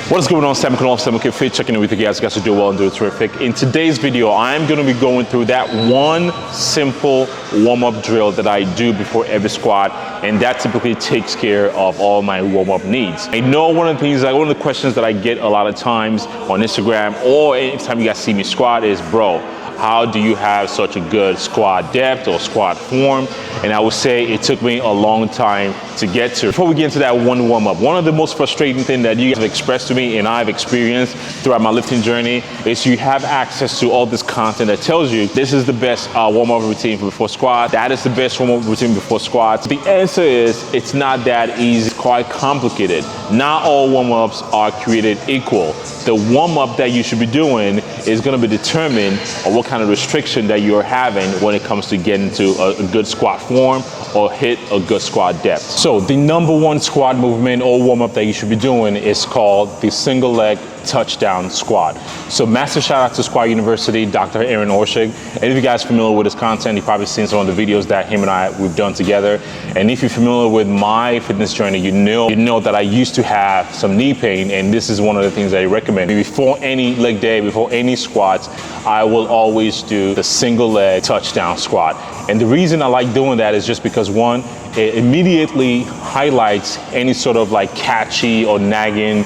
What is going on? SAMOKFIT checking in with you guys. Guys are doing well and doing terrific. In today's video, I'm going to be going through that one simple warm-up drill that I do before every squat, and that typically takes care of all my warm-up needs. I know one of the questions that I get a lot of times on Instagram or anytime you guys see me squat is, bro, how do you have such a good squat depth or squat form? And I would say it took me a long time to get to. Before we get into that one warm-up, one of the most frustrating things that you guys have expressed to me and I've experienced throughout my lifting journey is you have access to all this content that tells you this is the best warm-up routine before squat, that is the best warm-up routine before squats. The answer is it's not that easy, it's quite complicated. Not all warm-ups are created equal. The warm-up that you should be doing is going to be determined on what kind of restriction that you're having when it comes to getting to a good squat form or hit a good squat depth. So the number one squat movement or warm-up that you should be doing is called the single leg touchdown squat. So massive shout out to Squat University, Dr. Aaron Orshig. And if you guys are familiar with his content, you've probably seen some of the videos that him and we've done together. And if you're familiar with my fitness journey, you know that I used to have some knee pain, and this is one of the things I recommend. Before any leg day, before any squats, I will always do the single leg touchdown squat. And the reason I like doing that is just because, one, it immediately highlights any sort of like catchy or nagging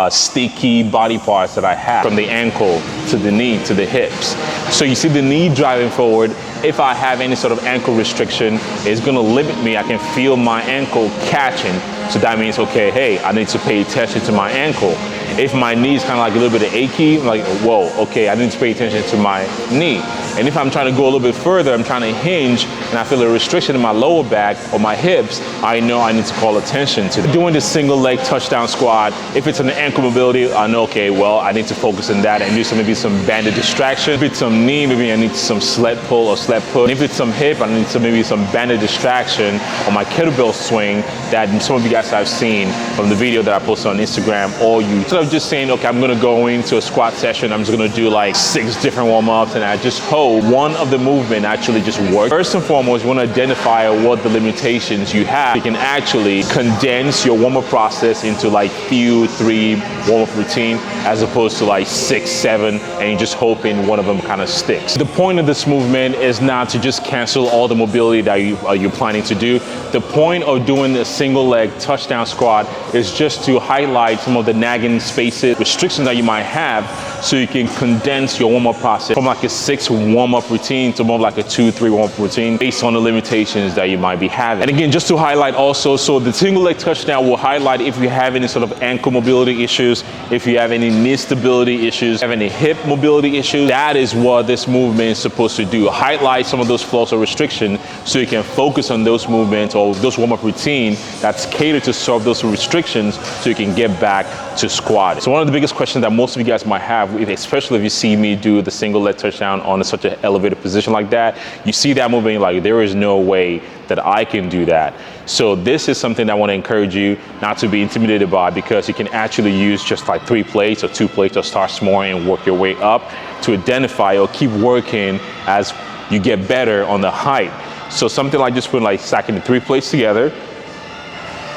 sticky body parts that I have, from the ankle to the knee to the hips. So you see the knee driving forward. If I have any sort of ankle restriction, it's gonna limit me. I can feel my ankle catching. So that means, okay, hey, I need to pay attention to my ankle. If my knee is kind of like a little bit achy, I'm like, whoa, okay, I need to pay attention to my knee. And if I'm trying to go a little bit further, I'm trying to hinge and I feel a restriction in my lower back or my hips, I know I need to call attention to that. Doing the single leg touchdown squat, if it's an ankle mobility, I know, okay, well, I need to focus on that and do maybe some banded distraction. If it's some knee, maybe I need some sled pull or sled put. And if it's some hip, I need maybe some banded distraction on my kettlebell swing that some of you guys have seen from the video that I posted on Instagram or YouTube. Instead of just saying, okay, I'm gonna go into a squat session, I'm just gonna do like 6 different warm-ups, and I just hope one of the movement actually just works. First and foremost, you want to identify what the limitations you have. You can actually condense your warm-up process into like 3 warm-up routine as opposed to like 6, 7, and you're just hoping one of them kind of sticks. The point of this movement is not to just cancel all the mobility that you're planning to do. The point of doing a single leg touchdown squat is just to highlight some of the nagging spaces, restrictions that you might have, so you can condense your warm-up process from like a 6 warm-up routine to more like a 2, 3 warm-up routine based on the limitations that you might be having. And again, just to highlight also, so the single leg touchdown will highlight if you have any sort of ankle mobility issues, if you have any knee stability issues, have any hip mobility issues. That is what this movement is supposed to do. Highlight some of those flaws or restrictions so you can focus on those movements or those warm-up routine that's catered to solve those restrictions so you can get back to squat. So one of the biggest questions that most of you guys might have, especially if you see me do the single leg touchdown on such an elevated position like that, you see that movement, like there is no way that I can do that. So this is something I want to encourage you not to be intimidated by, because you can actually use just like 3 plates or 2 plates or start small and work your way up to identify or keep working as you get better on the height. So something like just putting like stacking the 3 plates together,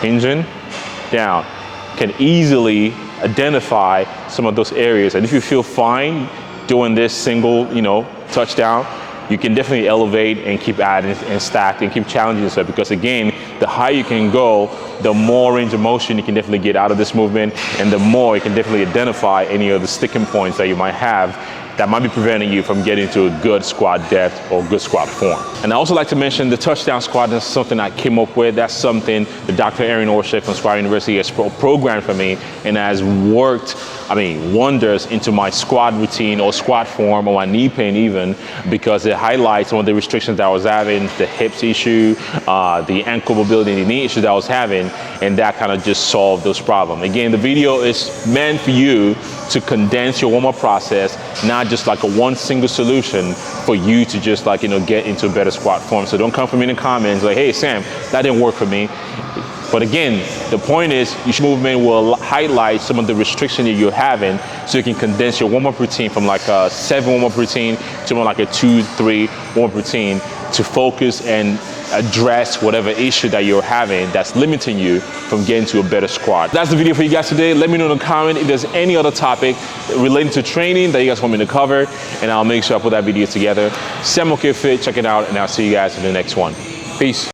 hinging down, can easily identify some of those areas. And if you feel fine doing this single, touchdown, you can definitely elevate and keep adding and stack and keep challenging yourself, because again, the higher you can go, the more range of motion you can definitely get out of this movement, and the more you can definitely identify any of the sticking points that you might have that might be preventing you from getting to a good squat depth or good squat form. And I also like to mention the touchdown squat is something I came up with. That's something that Dr. Aaron Orshig from Squat University has programmed for me and has worked, wonders into my squat routine or squat form or my knee pain even, because it highlights some of the restrictions that I was having, the hips issue, the ankle mobility, the knee issue that I was having, and that kind of just solved those problems. Again, the video is meant for you to condense your warm-up process, not just like a one single solution for you to just like, get into a better squat form. So don't come for me in the comments like, hey Sam, that didn't work for me. But again, the point is, each movement will highlight some of the restriction that you're having, so you can condense your warm-up routine from like a 7 warm-up routine to more like a 2, 3 warm-up routine to focus and address whatever issue that you're having that's limiting you from getting to a better squat. That's the video for you guys today. Let me know in the comment if there's any other topic relating to training that you guys want me to cover, and I'll make sure I put that video together. SAMOKFIT, check it out, and I'll see you guys in the next one. Peace.